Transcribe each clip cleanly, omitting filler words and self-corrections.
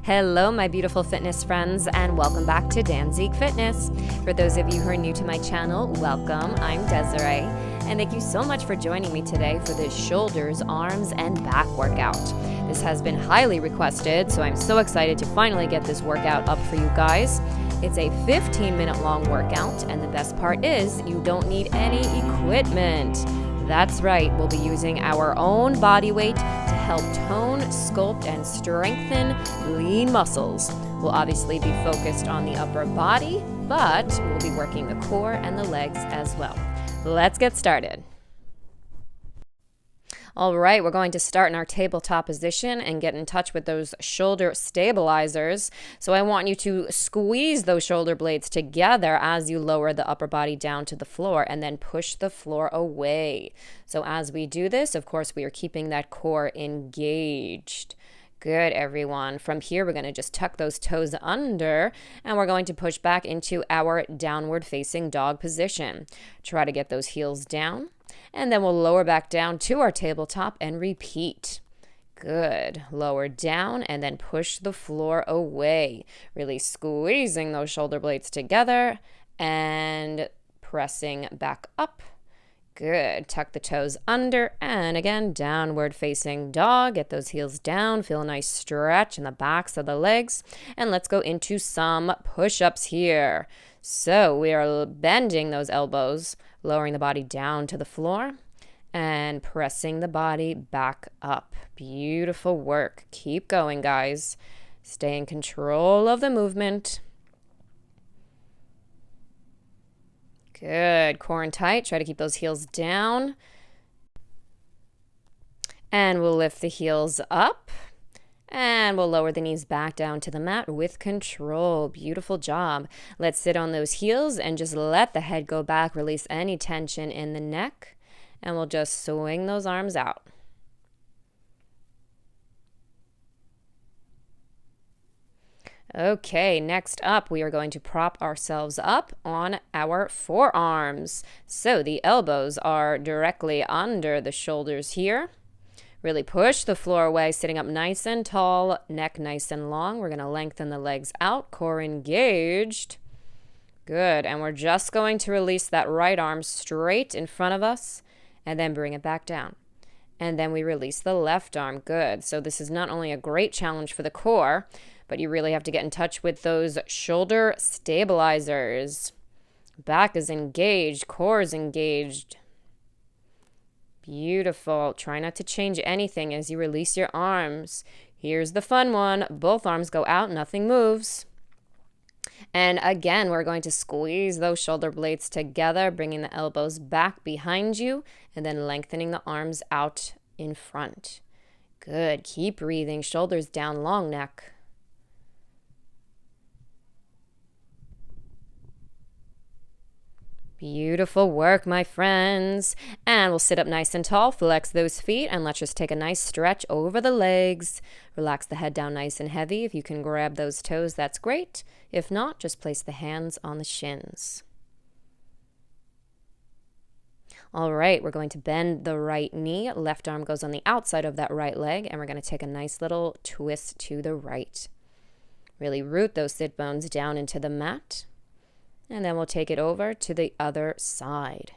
Hello, my beautiful fitness friends, and welcome back to Danzique Fitness. For those of you who are new to my channel, welcome. I'm Desiree, and thank you so much for joining me today for this shoulders, arms, and back workout. This has been highly requested, so I'm so excited to finally get this workout up for you guys. It's a 15-minute long workout, and the best part is you don't need any equipment. That's right, we'll be using our own body weight to help tone, sculpt, and strengthen lean muscles. We'll obviously be focused on the upper body, but we'll be working the core and the legs as well. Let's get started. All right, we're going to start in our tabletop position and get in touch with those shoulder stabilizers. So I want you to squeeze those shoulder blades together as you lower the upper body down to the floor and then push the floor away. So as we do this, of course, we are keeping that core engaged. Good, everyone. From here, we're going to just tuck those toes under, and we're going to push back into our downward facing dog position. Try to get those heels down, and then we'll lower back down to our tabletop and repeat. Good. Lower down and then push the floor away. Really squeezing those shoulder blades together and pressing back up. Good. Tuck the toes under and again, downward facing dog. Get those heels down. Feel a nice stretch in the backs of the legs. And let's go into some push-ups here. So we are bending those elbows, lowering the body down to the floor and pressing the body back up. Beautiful work. Keep going, guys. Stay in control of the movement. Good. Core and tight. Try to keep those heels down. And we'll lift the heels up. And we'll lower the knees back down to the mat with control. Beautiful job. Let's sit on those heels and just let the head go back. Release any tension in the neck. And we'll just swing those arms out. Okay, next up, we are going to prop ourselves up on our forearms. So the elbows are directly under the shoulders here. Really push the floor away, sitting up nice and tall, neck nice and long. We're going to lengthen the legs out, core engaged. Good, and we're just going to release that right arm straight in front of us and then bring it back down. And then we release the left arm. Good, so this is not only a great challenge for the core, but you really have to get in touch with those shoulder stabilizers. Back is engaged, core is engaged. Beautiful. Try not to change anything as you release your arms. Here's the fun one. Both arms go out, nothing moves. And again, we're going to squeeze those shoulder blades together, bringing the elbows back behind you, and then lengthening the arms out in front. Good. Keep breathing. Shoulders down, long neck. Beautiful work, my friends. And we'll sit up nice and tall, flex those feet, and let's just take a nice stretch over the legs. Relax the head down nice and heavy. If you can grab those toes, that's great. If not, just place the hands on the shins. All right, we're going to bend the right knee. Left arm goes on the outside of that right leg, and we're going to take a nice little twist to the right. Really root those sit bones down into the mat. And then we'll take it over to the other side.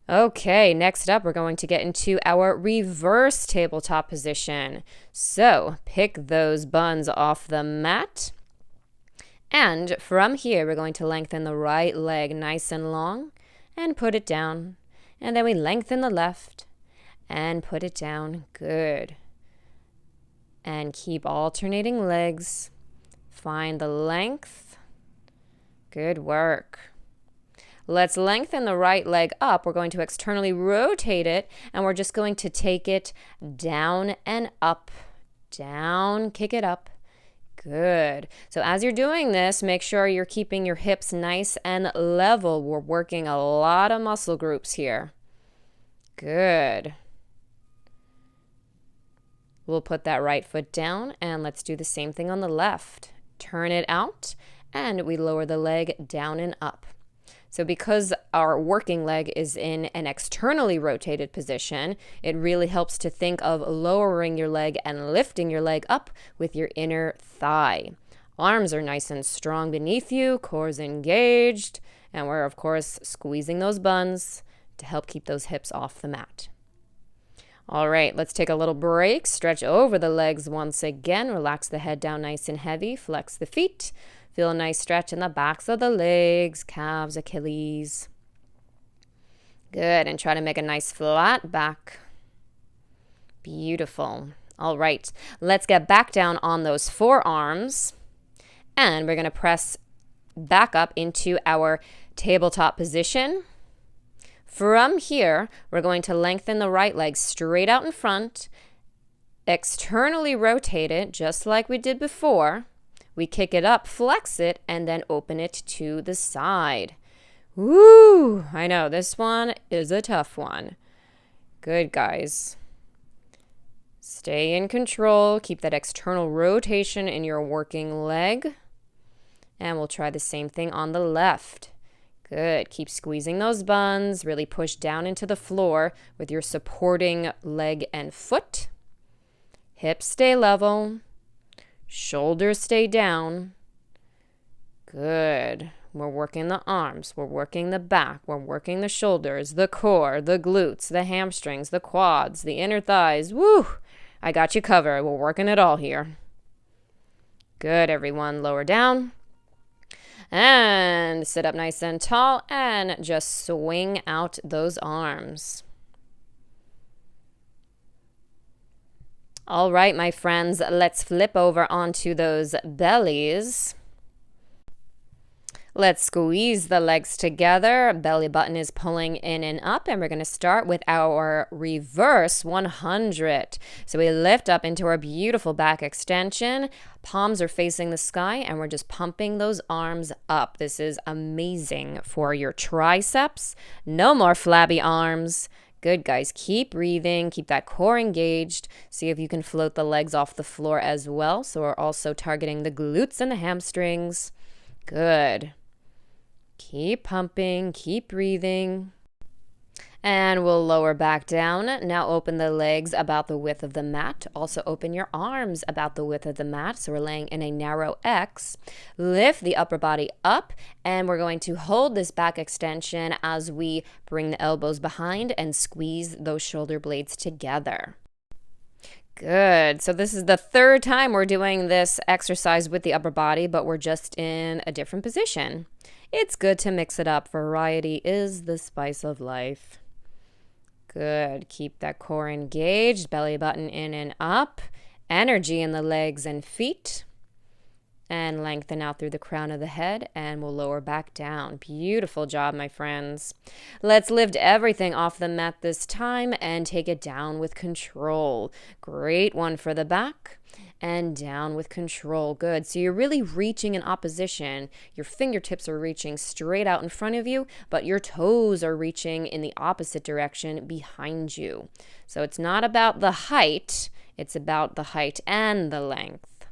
Okay, next up, we're going to get into our reverse tabletop position. So pick those buns off the mat. And from here, we're going to lengthen the right leg nice and long and put it down. And then we lengthen the left and put it down. Good. And keep alternating legs. Find the length. Good work. Let's lengthen the right leg up. We're going to externally rotate it, and we're just going to take it down and up. Down, kick it up. Good. So as you're doing this, make sure you're keeping your hips nice and level. We're working a lot of muscle groups here. Good. We'll put that right foot down, and let's do the same thing on the left. Turn it out, and we lower the leg down and up. So because our working leg is in an externally rotated position, it really helps to think of lowering your leg and lifting your leg up with your inner thigh. Arms are nice and strong beneath you, core's engaged, and we're, of course, squeezing those buns to help keep those hips off the mat. All right, let's take a little break. Stretch over the legs once again. Relax the head down nice and heavy. Flex the feet. Feel a nice stretch in the backs of the legs, calves, Achilles. Good, and try to make a nice flat back. Beautiful. All right, let's get back down on those forearms. And we're going to press back up into our tabletop position. From here, we're going to lengthen the right leg straight out in front, externally rotate it just like we did before. We kick it up, flex it, and then open it to the side. Woo! I know, this one is a tough one. Good, guys. Stay in control. Keep that external rotation in your working leg. And we'll try the same thing on the left. Good. Keep squeezing those buns. Really push down into the floor with your supporting leg and foot. Hips stay level. Shoulders stay down. Good. We're working the arms. We're working the back. We're working the shoulders, the core, the glutes, the hamstrings, the quads, the inner thighs. Woo! I got you covered. We're working it all here. Good, everyone. Lower down. And sit up nice and tall and just swing out those arms. All right, my friends, let's flip over onto those bellies. Let's squeeze the legs together. Belly button is pulling in and up, and we're going to start with our reverse 100. So we lift up into our beautiful back extension. Palms are facing the sky, and we're just pumping those arms up. This is amazing for your triceps. No more flabby arms. Good, guys. Keep breathing. Keep that core engaged. See if you can float the legs off the floor as well. So we're also targeting the glutes and the hamstrings. Good. Keep pumping, keep breathing. And we'll lower back down. Now open the legs about the width of the mat. Also open your arms about the width of the mat. So we're laying in a narrow X. Lift the upper body up, and we're going to hold this back extension as we bring the elbows behind and squeeze those shoulder blades together. Good. So this is the third time we're doing this exercise with the upper body, but we're just in a different position. It's good to mix it up. Variety is the spice of life. Good. Keep that core engaged, belly button in and up, energy in the legs and feet, and lengthen out through the crown of the head, and we'll lower back down. Beautiful job, my friends. Let's lift everything off the mat this time and take it down with control. Great one for the back. And down with control. Good. So you're really reaching in opposition. Your fingertips are reaching straight out in front of you, but your toes are reaching in the opposite direction behind you. So it's not about the height. It's about the height and the length.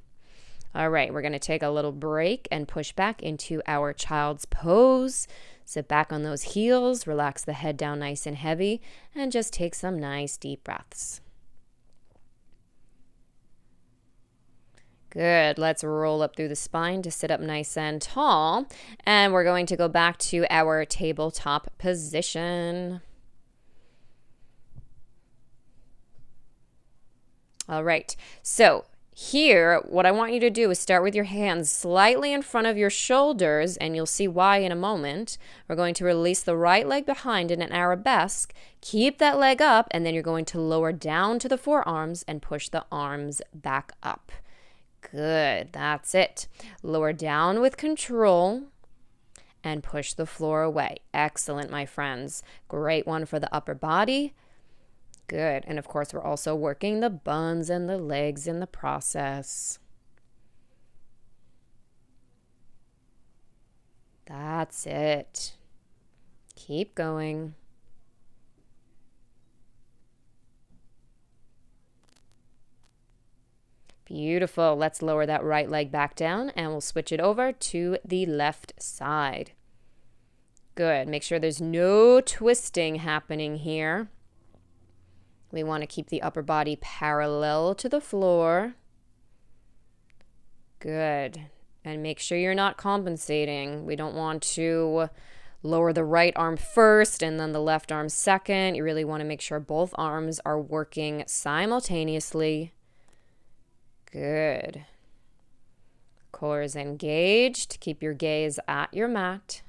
All right, we're going to take a little break and push back into our child's pose. Sit back on those heels. Relax the head down nice and heavy, and just take some nice deep breaths. Good. Let's roll up through the spine to sit up nice and tall. And we're going to go back to our tabletop position. All right. So here, what I want you to do is start with your hands slightly in front of your shoulders, and you'll see why in a moment. We're going to release the right leg behind in an arabesque. Keep that leg up, and then you're going to lower down to the forearms and push the arms back up. Good. That's it. Lower down with control and push the floor away. Excellent, my friends. Great one for the upper body. Good. And of course, we're also working the buns and the legs in the process. That's it. Keep going. Beautiful. Let's lower that right leg back down, and we'll switch it over to the left side. Good. Make sure there's no twisting happening here. We want to keep the upper body parallel to the floor. Good. And make sure you're not compensating. We don't want to lower the right arm first and then the left arm second. You really want to make sure both arms are working simultaneously. Good. Core is engaged. Keep your gaze at your mat.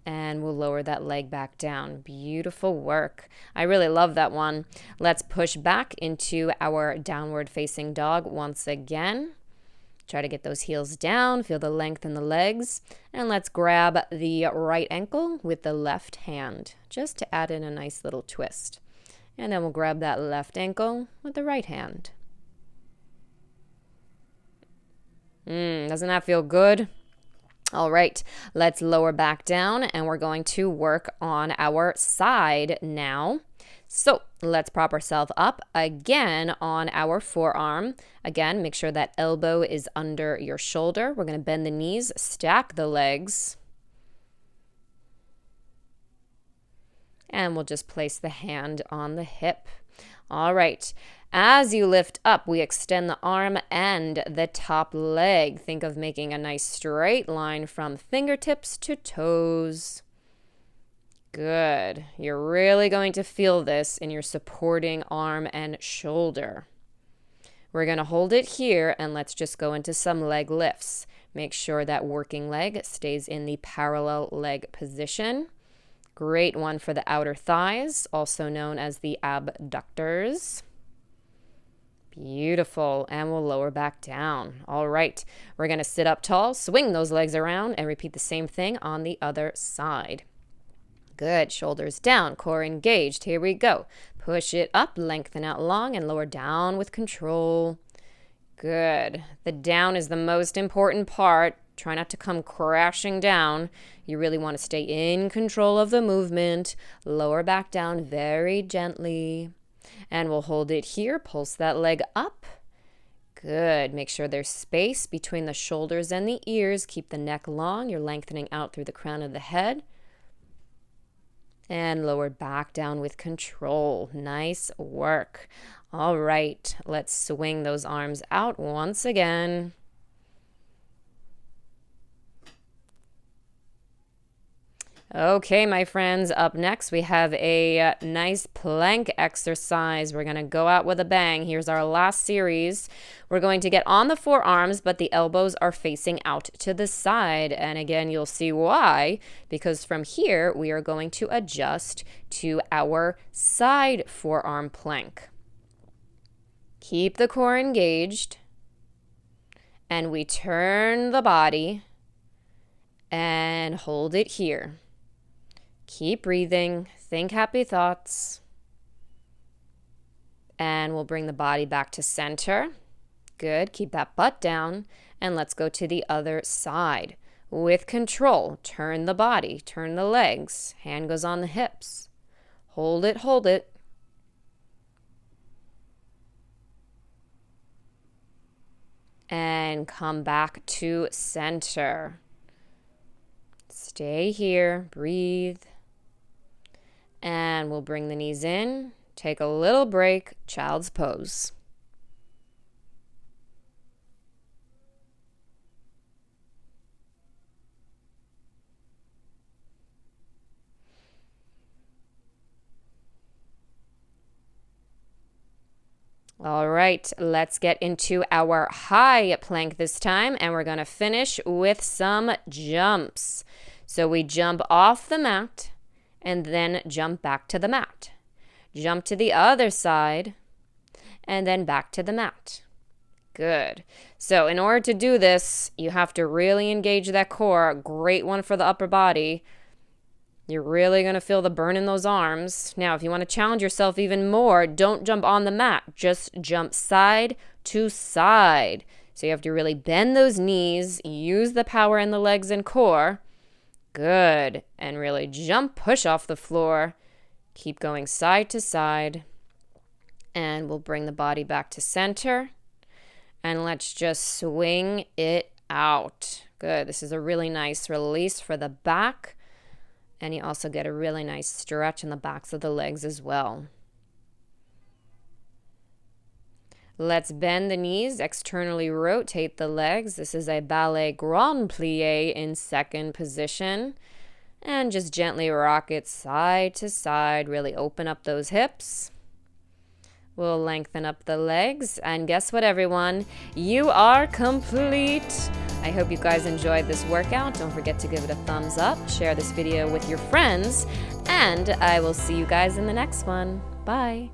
And we'll lower that leg back down. Beautiful work. I really love that one. Let's push back into our downward facing dog once again. Try to get those heels down, feel the length in the legs, and let's grab the right ankle with the left hand, just to add in a nice little twist. And then we'll grab that left ankle with the right hand. Doesn't that feel good? All right, let's lower back down, and we're going to work on our side now. So let's prop ourselves up again on our forearm. Again, make sure that elbow is under your shoulder. We're going to bend the knees, stack the legs. And we'll just place the hand on the hip. All right. As you lift up, we extend the arm and the top leg. Think of making a nice straight line from fingertips to toes. Good. You're really going to feel this in your supporting arm and shoulder. We're going to hold it here, and let's just go into some leg lifts. Make sure that working leg stays in the parallel leg position. Great one for the outer thighs, also known as the abductors. Beautiful. And we'll lower back down. All right. We're going to sit up tall, swing those legs around, and repeat the same thing on the other side. Good. Shoulders down, core engaged. Here we go. Push it up, lengthen out long, and lower down with control. Good. The down is the most important part. Try not to come crashing down. You really want to stay in control of the movement. Lower back down very gently. And we'll hold it here. Pulse that leg up. Good. Make sure there's space between the shoulders and the ears. Keep the neck long. You're lengthening out through the crown of the head. And lower back down with control. Nice work. All right. Let's swing those arms out once again. Okay, my friends, up next we have a nice plank exercise. We're going to go out with a bang. Here's our last series. We're going to get on the forearms, but the elbows are facing out to the side. And again, you'll see why, because from here we are going to adjust to our side forearm plank. Keep the core engaged, and we turn the body and hold it here. Keep breathing, think happy thoughts, and we'll bring the body back to center. Good, keep that butt down, and let's go to the other side. With control, turn the body, turn the legs, hand goes on the hips. Hold it, hold it. And come back to center. Stay here, breathe. And we'll bring the knees in, take a little break, child's pose. All right, let's get into our high plank this time, and we're going to finish with some jumps. So we jump off the mat and then jump back to the mat. Jump to the other side and then back to the mat. Good. So in order to do this, you have to really engage that core. Great one for the upper body. You're really going to feel the burn in those arms. Now, if you want to challenge yourself even more, don't jump on the mat. Just jump side to side. So you have to really bend those knees, use the power in the legs and core. Good. And really jump, push off the floor. Keep going side to side. And we'll bring the body back to center. And let's just swing it out. Good. This is a really nice release for the back. And you also get a really nice stretch in the backs of the legs as well. Let's bend the knees, externally rotate the legs. This is a ballet grand plie in second position. And just gently rock it side to side. Really open up those hips. We'll lengthen up the legs. And guess what, everyone? You are complete. I hope you guys enjoyed this workout. Don't forget to give it a thumbs up. Share this video with your friends. And I will see you guys in the next one. Bye.